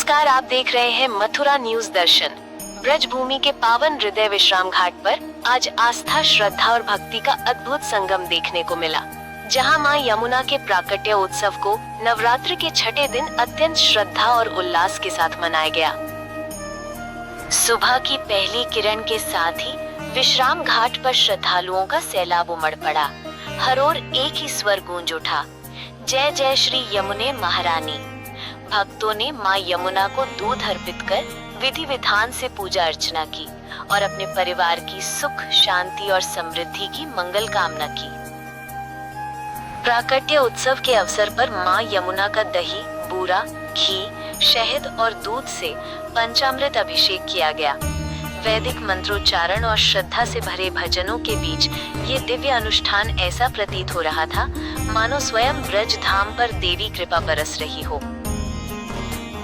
नमस्कार, आप देख रहे हैं मथुरा न्यूज दर्शन। ब्रजभूमि के पावन हृदय विश्राम घाट पर आज आस्था, श्रद्धा और भक्ति का अद्भुत संगम देखने को मिला, जहां मां यमुना के प्राकट्य उत्सव को नवरात्र के छठे दिन अत्यंत श्रद्धा और उल्लास के साथ मनाया गया। सुबह की पहली किरण के साथ ही विश्राम घाट पर श्रद्धालुओं का सैलाब उमड़ पड़ा। हर ओर एक ही स्वर गूंज उठा, जय जय श्री यमुने महारानी। भक्तों ने मां यमुना को दूध अर्पित कर विधि विधान से पूजा अर्चना की और अपने परिवार की सुख, शांति और समृद्धि की मंगल कामना की। प्राकट्य उत्सव के अवसर पर मां यमुना का दही, बूरा, घी, शहद और दूध से पंचामृत अभिषेक किया गया। वैदिक मंत्रोच्चारण और श्रद्धा से भरे भजनों के बीच ये दिव्य अनुष्ठान ऐसा प्रतीत हो रहा था मानो स्वयं ब्रज धाम पर देवी कृपा बरस रही हो।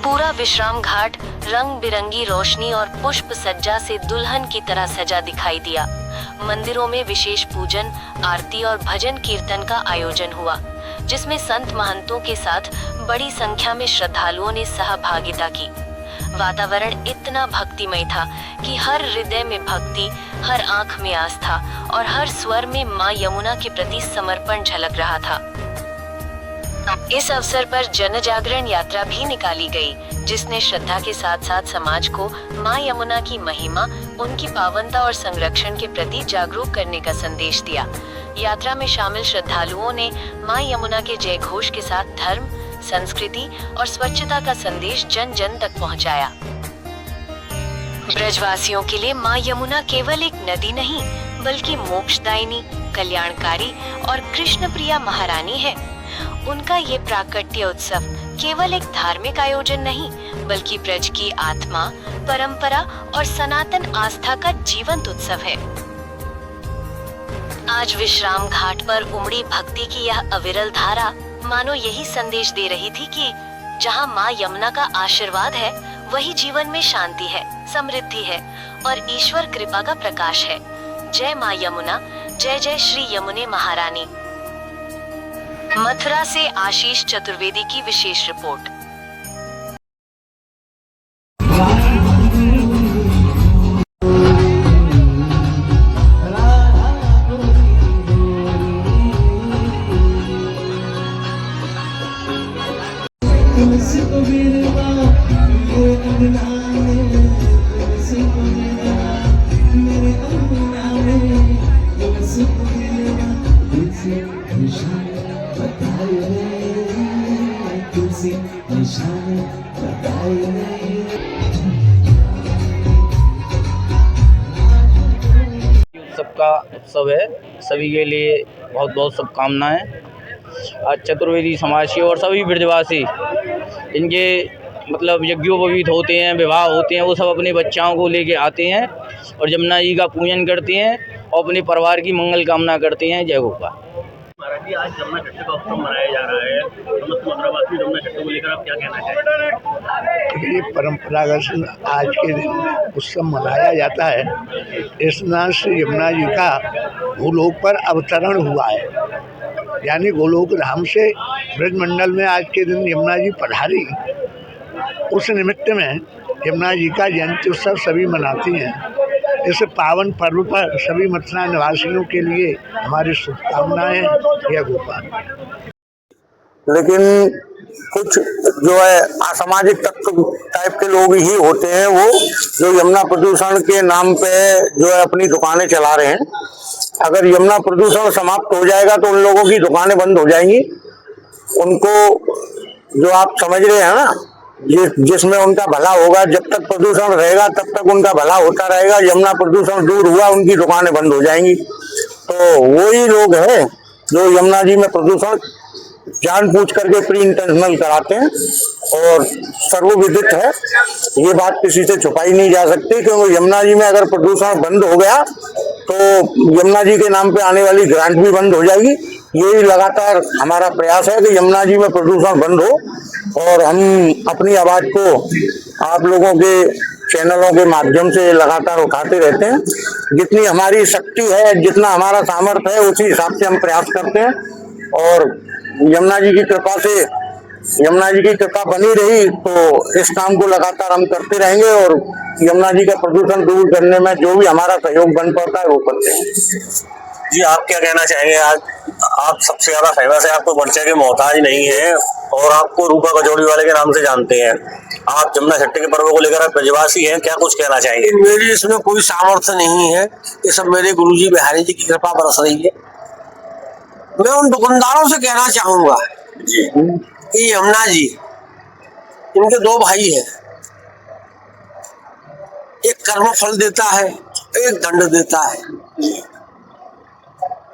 पूरा विश्राम घाट रंग बिरंगी रोशनी और पुष्प सज्जा से दुल्हन की तरह सजा दिखाई दिया। मंदिरों में विशेष पूजन, आरती और भजन कीर्तन का आयोजन हुआ, जिसमें संत महंतों के साथ बड़ी संख्या में श्रद्धालुओं ने सहभागिता की। वातावरण इतना भक्तिमय था कि हर हृदय में भक्ति, हर आंख में आस्था और हर स्वर में मां यमुना के प्रति समर्पण झलक रहा था। इस अवसर पर जन जागरण यात्रा भी निकाली गई, जिसने श्रद्धा के साथ साथ समाज को मां यमुना की महिमा, उनकी पावनता और संरक्षण के प्रति जागरूक करने का संदेश दिया। यात्रा में शामिल श्रद्धालुओं ने मां यमुना के जय घोष के साथ धर्म, संस्कृति और स्वच्छता का संदेश जन जन तक पहुंचाया। ब्रजवासियों के लिए मां यमुना केवल एक नदी नहीं, बल्कि मोक्षदायिनी, कल्याणकारी और कृष्ण प्रिया महारानी है। उनका ये प्राकट्य उत्सव केवल एक धार्मिक आयोजन नहीं, बल्कि ब्रज की आत्मा, परंपरा और सनातन आस्था का जीवंत उत्सव है। आज विश्राम घाट पर उमड़ी भक्ति की यह अविरल धारा मानो यही संदेश दे रही थी कि जहां मां यमुना का आशीर्वाद है, वही जीवन में शांति है, समृद्धि है और ईश्वर कृपा का प्रकाश है। जय मां यमुना, जय जय श्री यमुने महारानी। मथुरा से आशीष चतुर्वेदी की विशेष रिपोर्ट। सबका उत्सव है, सभी के लिए बहुत बहुत शुभकामनाएं। आज चतुर्वेदी समाज के और सभी ब्रजवासी इनके मतलब यज्ञोपवीत होते हैं, विवाह होते हैं, वो सब अपने बच्चाओं को लेके आते हैं और यमुना जी का पूजन करते हैं और अपने परिवार की मंगल कामना करते हैं। जय गोपाल। महाराज जी, आज यमुना छठ का उत्सव मनाया जा रहा है, समस्त मथुरावासी यमुना छठ को लेकर आप क्या कहना चाहेंगे? ये परंपरागत आज के दिन उत्सव मनाया जाता है। इस दिन श्री यमुना जी का भूलोक पर अवतरण हुआ है, यानी गोलोक धाम से ब्रजमंडल में आज के दिन यमुना जी पधारी। उस निमित्त में यमुना जी का जयंती उत्सव सभी मनाती हैं। इस पावन पर्व पर सभी मथुरा निवासियों के लिए हमारी शुभकामनाएं। जय गोपाल। लेकिन कुछ जो है असामाजिक तत्व टाइप के लोग ही होते हैं, वो जो यमुना प्रदूषण के नाम पे जो है अपनी दुकानें चला रहे हैं। अगर यमुना प्रदूषण समाप्त हो जाएगा तो उन लोगों की दुकानें बंद हो जाएंगी। उनको जो आप समझ रहे हैं ना, जिसमें उनका भला होगा, जब तक प्रदूषण रहेगा तब तक उनका भला होता रहेगा। यमुना प्रदूषण दूर हुआ, उनकी दुकानें बंद हो जाएंगी। तो वही लोग हैं जो यमुना जी में प्रदूषण जानबूझ करके प्री इंटेंशनल कराते हैं और सर्वविदित है, ये बात किसी से छुपाई नहीं जा सकती। क्योंकि यमुना जी में अगर प्रदूषण बंद हो गया तो यमुना जी के नाम पे आने वाली ग्रांट भी बंद हो जाएगी। यही लगातार हमारा प्रयास है कि यमुना जी में प्रदूषण बंद हो और हम अपनी आवाज को आप लोगों के चैनलों के माध्यम से लगातार उठाते रहते हैं। जितनी हमारी शक्ति है, जितना हमारा सामर्थ्य है, उसी हिसाब से हम प्रयास करते हैं और यमुना जी की कृपा से यमुना जी की कृपा बनी रही तो इस काम को लगातार हम करते रहेंगे और यमुना जी का प्रदूषण दूर करने में जो भी हमारा सहयोग बन पाता है वो करते हैं। जी आप क्या कहना चाहेंगे? आज आप सबसे ज्यादा फेमस है, आप तो परिचय के मोहताज नहीं है और आपको रूपा कचौड़ी वाले के नाम से जानते हैं। आप जमुना छठ के पर्व को लेकर आप ब्रजवासी हैं, क्या कुछ कहना चाहेंगे? मेरी इसमें कोई सामर्थ्य नहीं है, ये सब मेरे गुरुजी बिहारी जी की कृपा बरस रही है। मैं उन दुकानदारों से कहना चाहूंगा कि यमुना जी, इनके दो भाई हैं, एक कर्म फल देता है, एक दंड देता है।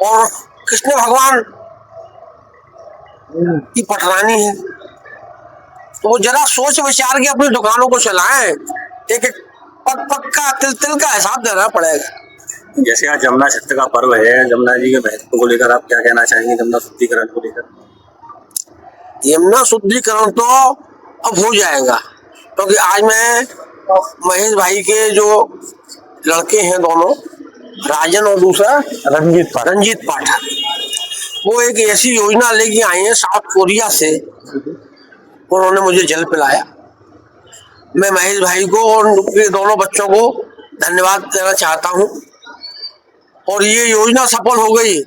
और कृष्ण भगवान की पटरानी है, तो वो जरा सोच विचार के अपनी दुकानों को चलाएं। एक एक पक का तिल का हिसाब देना पड़ेगा। जैसे आज जमुना छठ का पर्व है, जमुना जी के महत्व को लेकर आप क्या कहना चाहेंगे? जमुना शुद्धिकरण को लेकर? यमुना शुद्धिकरण तो अब हो जाएगा, क्योंकि आज मैं महेश भाई के जो लड़के हैं दोनों, राजन और दूसरा रंजीत पाठक, वो एक ऐसी योजना लेके आए हैं साउथ कोरिया से। उन्होंने मुझे जल पिलाया। मैं महेश भाई को और उनके दोनों बच्चों को धन्यवाद देना चाहता हूँ। और ये योजना सफल हो गई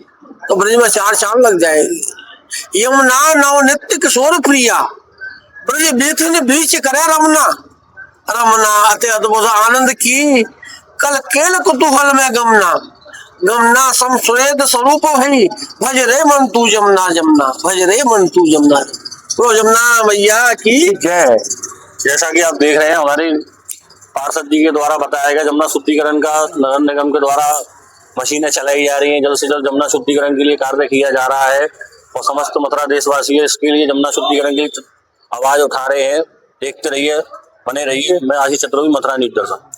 तो ब्रज में 4 चांद लग जाएगी। यमुना नव नित्य किशोर प्रिया, ब्रज बीथन बीच करे रमना, रमना अति अद्भुत आनंद की, कल केल कुतूहल में गमना, गमना समसुरेद स्वरूप भई, भज रे मन तू जमुना जमुना, भज रे मन तू जमुना। तो जमुना मैया की जय। जैसा कि आप देख रहे हैं, हमारे पार्षद जी के द्वारा बताया गया, जमुना शुद्धिकरण का नगर निगम के द्वारा मशीनें चलाई जा रही हैं। जल्द से जल्द जमुना शुद्धिकरण के लिए कार्य किया जा रहा है और समस्त मथुरा देशवासी इसके लिए जमुना शुद्धिकरण की आवाज उठा रहे हैं। देखते रहिए, बने रहिए। मैं आशीष चतुर्वेदी, मथुरा न्यूज़ दर्शन।